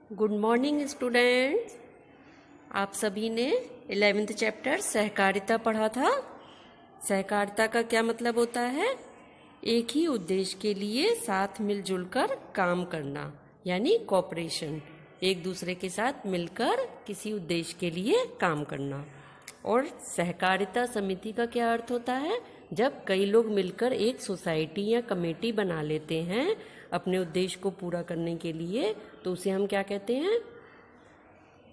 Good morning students. आप सभी ने 11th चैप्टर सहकारिता पढ़ा था। सहकारिता का क्या मतलब होता है? एक ही उद्देश्य के लिए साथ मिलजुल कर काम करना, यानी कोऑपरेशन। एक दूसरे के साथ मिलकर किसी उद्देश्य के लिए काम करना। और सहकारिता समिति का क्या अर्थ होता है? जब कई लोग मिलकर एक सोसाइटी या कमेटी बना लेते हैं अपने उद्देश्य को पूरा करने के लिए, तो उसे हम क्या कहते हैं?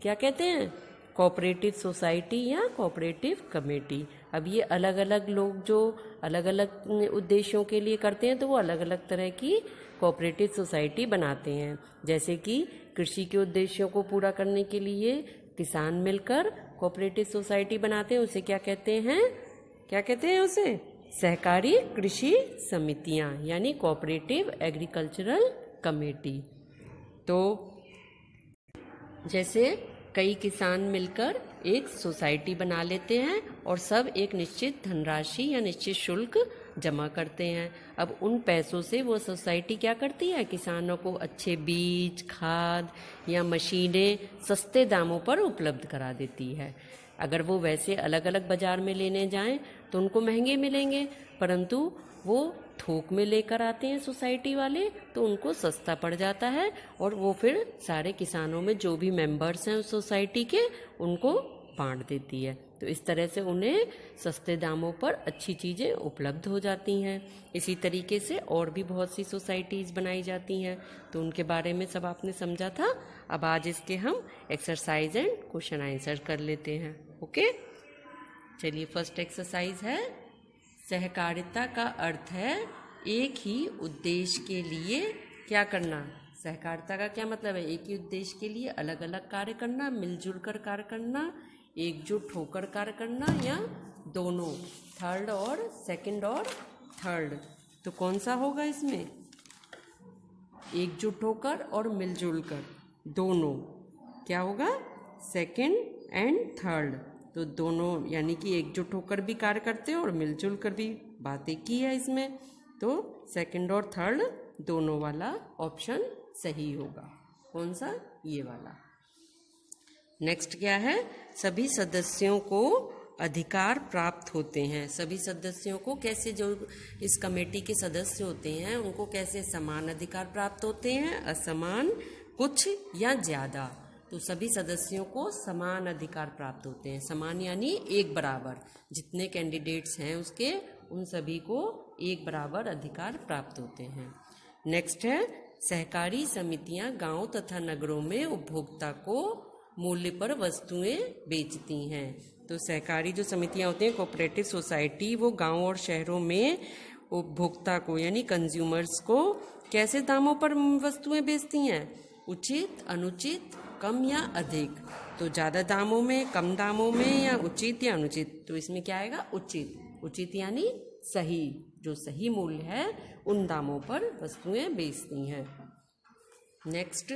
क्या कहते हैं? कोऑपरेटिव सोसाइटी या कोऑपरेटिव कमेटी। अब ये अलग अलग लोग जो अलग अलग उद्देश्यों के लिए करते हैं, तो वो अलग अलग तरह की कोऑपरेटिव सोसाइटी बनाते हैं। जैसे कि कृषि के उद्देश्यों को पूरा करने के लिए किसान मिलकर कोऑपरेटिव सोसाइटी बनाते हैं, उसे क्या कहते हैं? क्या कहते हैं उसे? सहकारी कृषि समितियां, यानी कोऑपरेटिव एग्रीकल्चरल कमेटी। तो जैसे कई किसान मिलकर एक सोसाइटी बना लेते हैं और सब एक निश्चित धनराशि या निश्चित शुल्क जमा करते हैं। अब उन पैसों से वो सोसाइटी क्या करती है? किसानों को अच्छे बीज, खाद या मशीनें सस्ते दामों पर उपलब्ध करा देती है। अगर वो वैसे अलग अलग बाजार में लेने जाएं तो उनको महंगे मिलेंगे, परंतु वो थोक में लेकर आते हैं सोसाइटी वाले, तो उनको सस्ता पड़ जाता है और वो फिर सारे किसानों में जो भी मेंबर्स हैं उस सोसाइटी के, उनको बांट देती है। तो इस तरह से उन्हें सस्ते दामों पर अच्छी चीज़ें उपलब्ध हो जाती हैं। इसी तरीके से और भी बहुत सी सोसाइटीज़ बनाई जाती हैं, तो उनके बारे में सब आपने समझा था। अब आज इसके हम एक्सरसाइज एंड क्वेश्चन आंसर कर लेते हैं। ओके, चलिए फर्स्ट एक्सरसाइज है, सहकारिता का अर्थ है एक ही उद्देश्य के लिए क्या करना। सहकारिता का क्या मतलब है? एक ही उद्देश्य के लिए अलग अलग कार्य करना, मिलजुल कर कार्य करना, एकजुट होकर कार्य करना, या दोनों, थर्ड और सेकंड और थर्ड। तो कौन सा होगा इसमें? एकजुट होकर और मिलजुल कर, दोनों। क्या होगा? Second and third. तो दोनों यानी कि एकजुट होकर भी कार्य करते हैं और मिलजुल कर भी बातें की है इसमें। तो सेकंड और थर्ड दोनों वाला ऑप्शन सही होगा। कौन सा? ये वाला। नेक्स्ट क्या है? सभी सदस्यों को अधिकार प्राप्त होते हैं। सभी सदस्यों को कैसे, जो इस कमेटी के सदस्य होते हैं उनको कैसे समान अधिकार प्राप्त होते हैं? असमान, कुछ या ज्यादा। तो सभी सदस्यों को समान अधिकार प्राप्त होते हैं। समान यानी एक बराबर, जितने कैंडिडेट्स हैं उसके, उन सभी को एक बराबर अधिकार प्राप्त होते हैं। नेक्स्ट है, सहकारी समितियां गांव तथा नगरों में उपभोक्ता को मूल्य पर वस्तुएं बेचती हैं। तो सहकारी जो समितियां होती हैं, कोऑपरेटिव सोसाइटी, वो गांव और शहरों में उपभोक्ता को यानी कंज्यूमर्स को कैसे दामों पर वस्तुएं बेचती हैं? उचित, अनुचित, कम या अधिक। तो ज़्यादा दामों में, कम दामों में, या उचित या अनुचित। तो इसमें क्या आएगा? उचित। उचित यानी सही, जो सही मूल्य है उन दामों पर वस्तुएं बेचती हैं। नेक्स्ट,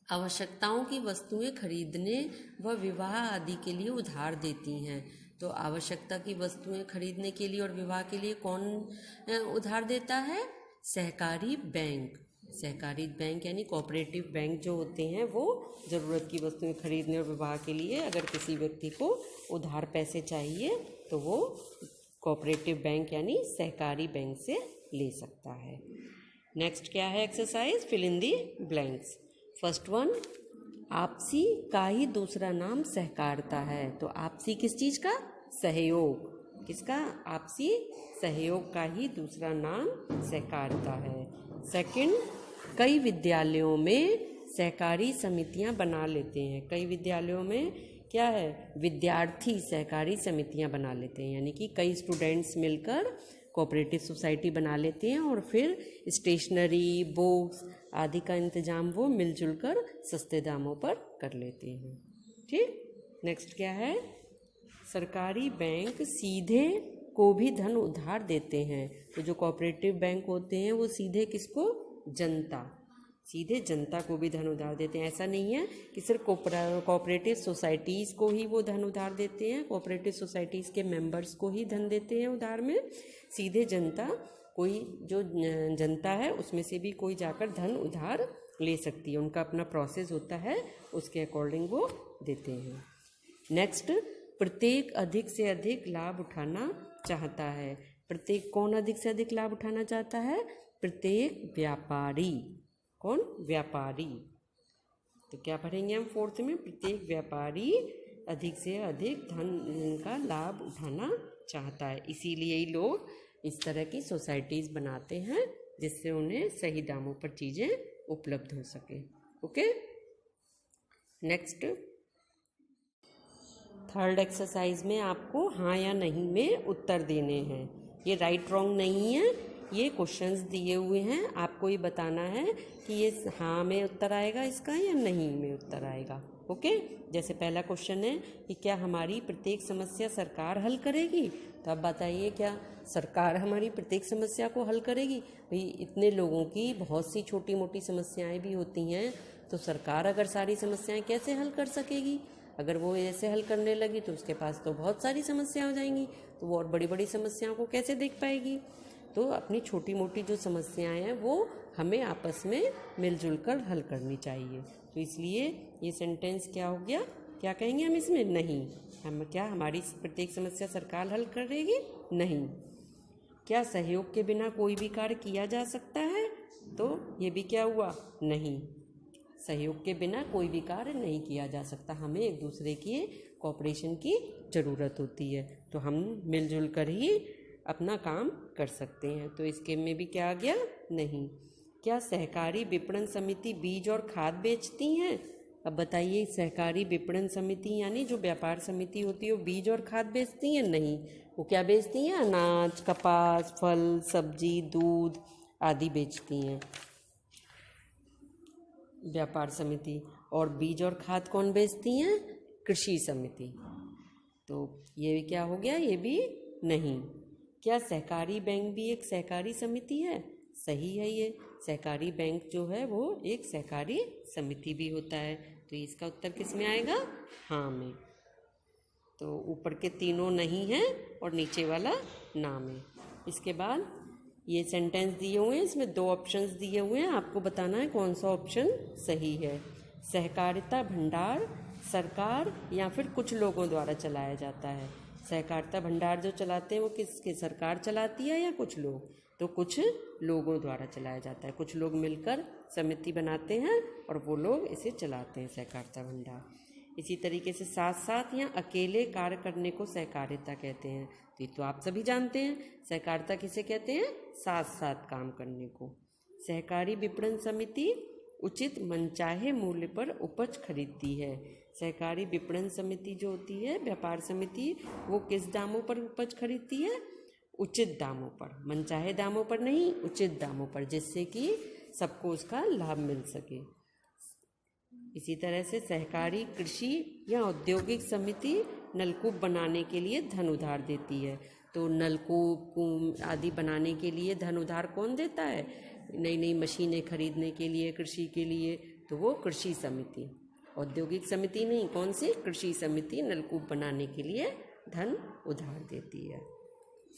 आवश्यकताओं की वस्तुएं खरीदने व विवाह आदि के लिए उधार देती हैं। तो आवश्यकता की वस्तुएं खरीदने के लिए और विवाह के लिए कौन उधार देता है? सहकारी बैंक। सहकारी बैंक यानी कोऑपरेटिव बैंक जो होते हैं, वो ज़रूरत की वस्तुएं खरीदने और विवाह के लिए अगर किसी व्यक्ति को उधार पैसे चाहिए तो वो कोऑपरेटिव बैंक यानी सहकारी बैंक से ले सकता है। नेक्स्ट क्या है exercise? Fill in the blanks. First one, आपसी का ही दूसरा नाम सहकारिता है। तो आपसी किस चीज़ का? सहयोग। किसका? आपसी सहयोग का ही दूसरा नाम सहकारिता है। सेकंड, कई विद्यालयों में सहकारी समितियां बना लेते हैं। कई विद्यालयों में क्या है? विद्यार्थी सहकारी समितियां बना लेते हैं, यानी कि कई स्टूडेंट्स मिलकर कोऑपरेटिव सोसाइटी बना लेते हैं और फिर स्टेशनरी, बुक्स आदि का इंतजाम वो मिलजुल कर सस्ते दामों पर कर लेते हैं। ठीक। नेक्स्ट क्या है? सरकारी बैंक सीधे को भी धन उधार देते हैं। तो जो कोऑपरेटिव बैंक होते हैं वो सीधे किसको? जनता, सीधे जनता को भी धन उधार देते हैं। ऐसा नहीं है कि सिर्फ कोऑपरेटिव सोसाइटीज़ को ही वो धन उधार देते हैं, कोऑपरेटिव सोसाइटीज़ के मेंबर्स को ही धन देते हैं उधार में। सीधे जनता कोई जो जनता है उसमें से भी कोई जाकर धन उधार ले सकती है। उनका अपना प्रोसेस होता है, उसके अकॉर्डिंग वो देते हैं। नेक्स्ट, प्रत्येक अधिक से अधिक लाभ उठाना चाहता है। प्रत्येक कौन अधिक से अधिक लाभ उठाना चाहता है? प्रत्येक व्यापारी। कौन? व्यापारी। तो क्या पढ़ेंगे हम फोर्थ में? प्रत्येक व्यापारी अधिक से अधिक धन का लाभ उठाना चाहता है। इसीलिए ही लोग इस तरह की सोसाइटीज बनाते हैं जिससे उन्हें सही दामों पर चीज़ें उपलब्ध हो सके। ओके, नेक्स्ट थर्ड एक्सरसाइज में आपको हाँ या नहीं में उत्तर देने हैं। ये राइट रॉन्ग नहीं है, ये क्वेश्चंस दिए हुए हैं, आपको ये बताना है कि ये हाँ में उत्तर आएगा इसका या नहीं में उत्तर आएगा। ओके, जैसे पहला क्वेश्चन है कि क्या हमारी प्रत्येक समस्या सरकार हल करेगी? तो अब बताइए, क्या सरकार हमारी प्रत्येक समस्या को हल करेगी? भाई इतने लोगों की बहुत सी छोटी मोटी समस्याएं भी होती हैं, तो सरकार अगर सारी समस्याएं कैसे हल कर सकेगी? अगर वो ऐसे हल करने लगी तो उसके पास तो बहुत सारी समस्या हो जाएंगी, तो वो और बड़ी बड़ी समस्याओं को कैसे देख पाएगी? तो अपनी छोटी मोटी जो समस्याएं हैं वो हमें आपस में मिलजुल कर हल करनी चाहिए। तो इसलिए ये सेंटेंस क्या हो गया? क्या कहेंगे हम इसमें? नहीं। हम क्या हमारी प्रत्येक समस्या सरकार हल करेगी? नहीं। क्या सहयोग के बिना कोई भी कार्य किया जा सकता है? तो ये भी क्या हुआ? नहीं। सहयोग के बिना कोई भी कार्य नहीं किया जा सकता, हमें एक दूसरे की कोऑपरेशन की ज़रूरत होती है, तो हम मिलजुल कर ही अपना काम कर सकते हैं। तो इसके में भी क्या आ गया? नहीं। क्या सहकारी विपणन समिति बीज और खाद बेचती हैं? अब बताइए, सहकारी विपणन समिति यानी जो व्यापार समिति होती है वो बीज और खाद बेचती हैं? नहीं। वो क्या बेचती हैं? अनाज, कपास, फल, सब्जी, दूध आदि बेचती हैं व्यापार समिति। और बीज और खाद कौन बेचती हैं? कृषि समिति। तो ये क्या हो गया? ये भी नहीं। क्या सहकारी बैंक भी एक सहकारी समिति है? सही है, ये सहकारी बैंक जो है वो एक सहकारी समिति भी होता है। तो इसका उत्तर किस में आएगा? हाँ में। तो ऊपर के तीनों नहीं हैं और नीचे वाला नाम है। इसके बाद ये सेंटेंस दिए हुए हैं, इसमें दो ऑप्शंस दिए हुए हैं, आपको बताना है कौन सा ऑप्शन सही है। सहकारिता भंडार सरकार या फिर कुछ लोगों द्वारा चलाया जाता है। सहकारिता भंडार जो चलाते हैं वो किसके? सरकार चलाती है या कुछ लोग? तो कुछ लोगों द्वारा चलाया जाता है। कुछ लोग मिलकर समिति बनाते हैं और वो लोग इसे चलाते हैं, सहकारिता भंडार। इसी तरीके से साथ साथ या अकेले कार्य करने को सहकारिता कहते हैं। तो ये तो आप सभी जानते हैं, सहकारिता किसे कहते हैं? साथ साथ काम करने को। सहकारी विपणन समिति उचित मनचाहे मूल्य पर उपज खरीदती है। सहकारी विपणन समिति जो होती है, व्यापार समिति, वो किस दामों पर उपज खरीदती है? उचित दामों पर, मनचाहे दामों पर नहीं, उचित दामों पर, जिससे कि सबको उसका लाभ मिल सके। इसी तरह से सहकारी कृषि या औद्योगिक समिति नलकूप बनाने के लिए धन उधार देती है। तो नलकूप आदि बनाने के लिए धन उधार कौन देता है? नई नई मशीनें खरीदने के लिए, कृषि के लिए, तो वो कृषि समिति। औद्योगिक समिति नहीं, कौन सी? कृषि समिति नलकूप बनाने के लिए धन उधार देती है।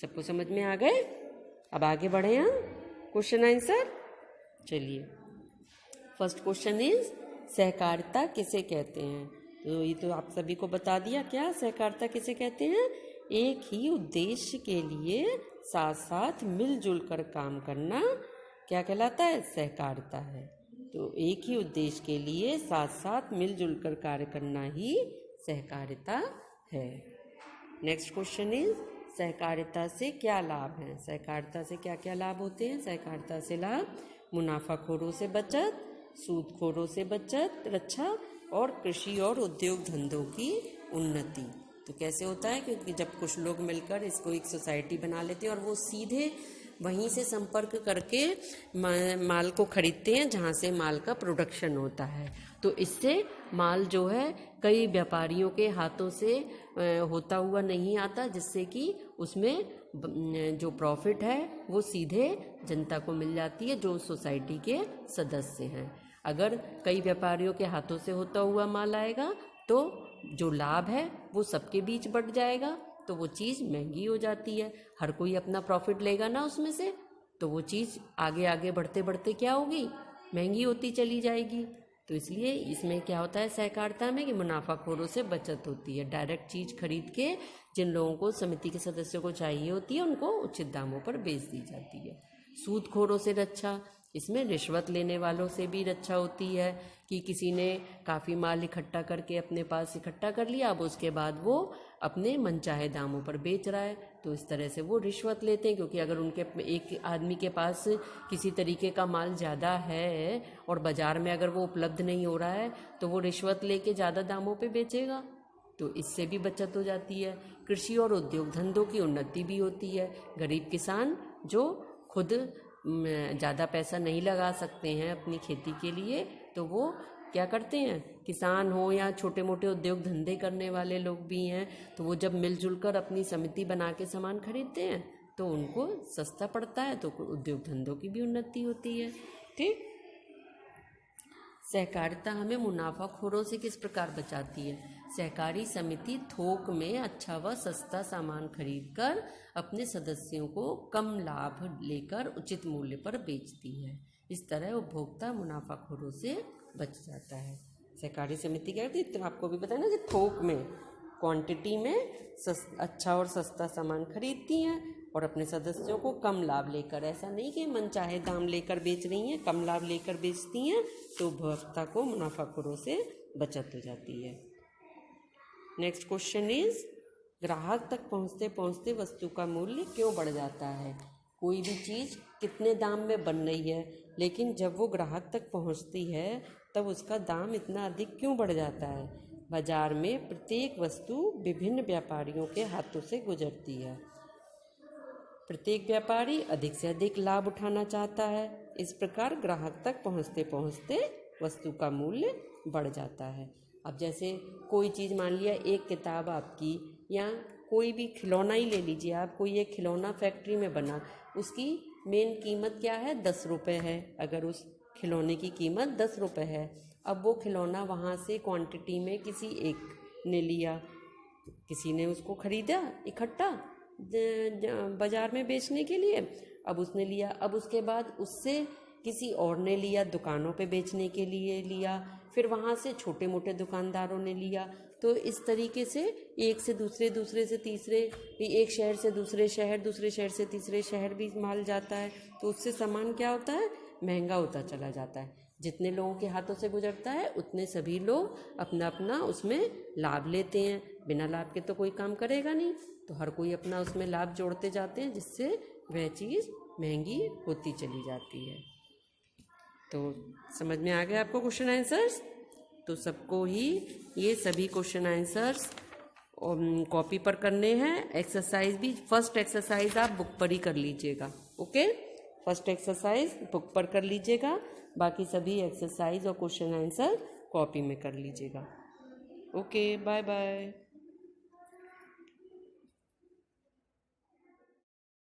सबको समझ में आ गए? अब आगे बढ़े हम क्वेश्चन आंसर। चलिए, फर्स्ट क्वेश्चन इज सहकारिता किसे कहते हैं? तो ये तो आप सभी को बता दिया। क्या सहकारिता किसे कहते हैं? एक ही उद्देश्य के लिए साथ साथ मिलजुल कर काम करना क्या कहलाता है? सहकारिता है। तो एक ही उद्देश्य के लिए साथ साथ मिलजुल कर कार्य करना ही सहकारिता है। नेक्स्ट क्वेश्चन इज सहकारिता से क्या लाभ है? सहकारिता से क्या क्या लाभ होते हैं? सहकारिता से लाभ मुनाफाखोरों से बचत, सूदखोरों से बचत, रक्षा और कृषि और उद्योग धंधों की उन्नति। तो कैसे होता है? क्योंकि जब कुछ लोग मिलकर इसको एक सोसाइटी बना लेते हैं और वो सीधे वहीं से संपर्क करके माल को खरीदते हैं जहाँ से माल का प्रोडक्शन होता है। तो इससे माल जो है कई व्यापारियों के हाथों से होता हुआ नहीं आता, जिससे कि उसमें जो प्रॉफिट है वो सीधे जनता को मिल जाती है जो सोसाइटी के सदस्य हैं। अगर कई व्यापारियों के हाथों से होता हुआ माल आएगा तो जो लाभ है वो सबके बीच बंट जाएगा, तो वो चीज़ महंगी हो जाती है। हर कोई अपना प्रॉफिट लेगा ना उसमें से, तो वो चीज़ आगे आगे बढ़ते बढ़ते क्या होगी, महंगी होती चली जाएगी। तो इसलिए इसमें क्या होता है सहकारिता में कि मुनाफाखोरों से बचत होती है। डायरेक्ट चीज़ खरीद के जिन लोगों को समिति के सदस्यों को चाहिए होती है उनको उचित दामों पर बेच दी जाती है। सूदखोरों से रक्षा, इसमें रिश्वत लेने वालों से भी रक्षा होती है कि किसी ने काफ़ी माल इकट्ठा करके अपने पास इकट्ठा कर लिया, अब उसके बाद वो अपने मनचाहे दामों पर बेच रहा है, तो इस तरह से वो रिश्वत लेते हैं। क्योंकि अगर उनके एक आदमी के पास किसी तरीके का माल ज़्यादा है और बाज़ार में अगर वो उपलब्ध नहीं हो रहा है तो वो रिश्वत लेके ज़्यादा दामों पे बेचेगा, तो इससे भी बचत हो जाती है। कृषि और उद्योग धंधों की उन्नति भी होती है। गरीब किसान जो खुद ज़्यादा पैसा नहीं लगा सकते हैं अपनी खेती के लिए, तो वो क्या करते हैं, किसान हो या छोटे मोटे उद्योग धंधे करने वाले लोग भी हैं, तो वो जब मिलजुल कर अपनी समिति बना के सामान खरीदते हैं तो उनको सस्ता पड़ता है, तो उद्योग धंधों की भी उन्नति होती है। ठीक। सहकारिता हमें मुनाफाखोरों से किस प्रकार बचाती है? सहकारी समिति थोक में अच्छा व सस्ता सामान खरीदकर अपने सदस्यों को कम लाभ लेकर उचित मूल्य पर बेचती है। इस तरह उपभोक्ता मुनाफाखोरों से बच जाता है। सहकारी समिति क्या करती है, तो आपको भी पता है ना कि थोक में, क्वांटिटी में अच्छा और सस्ता सामान खरीदती हैं और अपने सदस्यों को कम लाभ लेकर, ऐसा नहीं कि मनचाहे दाम लेकर बेच रही हैं, कम लाभ लेकर बेचती हैं, तो उपभोक्ता को मुनाफाखोरों से बचत हो जाती है। नेक्स्ट क्वेश्चन इज, ग्राहक तक पहुंचते पहुंचते वस्तु का मूल्य क्यों बढ़ जाता है? कोई भी चीज़ कितने दाम में बन रही है, लेकिन जब वो ग्राहक तक पहुंचती है तब उसका दाम इतना अधिक क्यों बढ़ जाता है? बाजार में प्रत्येक वस्तु विभिन्न व्यापारियों के हाथों से गुजरती है। प्रत्येक व्यापारी अधिक से अधिक लाभ उठाना चाहता है। इस प्रकार ग्राहक तक पहुंचते पहुंचते वस्तु का मूल्य बढ़ जाता है। अब जैसे कोई चीज़, मान लिया एक किताब आपकी, या कोई भी खिलौना ही ले लीजिए आप, कोई एक खिलौना फैक्ट्री में बना, उसकी मेन कीमत क्या है, 10 रुपये है। अगर उस खिलौने की कीमत 10 रुपये है, अब वो खिलौना वहाँ से क्वांटिटी में किसी एक ने लिया, किसी ने उसको खरीदा इकट्ठा बाज़ार में बेचने के लिए, अब उसने लिया, अब उसके बाद उससे किसी और ने लिया, दुकानों पे बेचने के लिए लिया, फिर वहाँ से छोटे मोटे दुकानदारों ने लिया। तो इस तरीके से एक से दूसरे, दूसरे से तीसरे, एक शहर से दूसरे शहर, दूसरे शहर से तीसरे शहर भी माल जाता है, तो उससे सामान क्या होता है, महंगा होता चला जाता है। जितने लोगों के हाथों से गुजरता है उतने सभी लोग अपना अपना उसमें लाभ लेते हैं। बिना लाभ के तो कोई काम करेगा नहीं, तो हर कोई अपना उसमें लाभ जोड़ते जाते हैं, जिससे वह चीज़ महंगी होती चली जाती है। तो समझ में आ गया आपको क्वेश्चन आंसर्स? तो सबको ही ये सभी क्वेश्चन आंसर्स कॉपी पर करने हैं। एक्सरसाइज भी, फर्स्ट एक्सरसाइज आप बुक पर ही कर लीजिएगा। ओके, फर्स्ट एक्सरसाइज बुक पर कर लीजिएगा, बाकी सभी एक्सरसाइज और क्वेश्चन आंसर कॉपी में कर लीजिएगा। Okay, bye bye.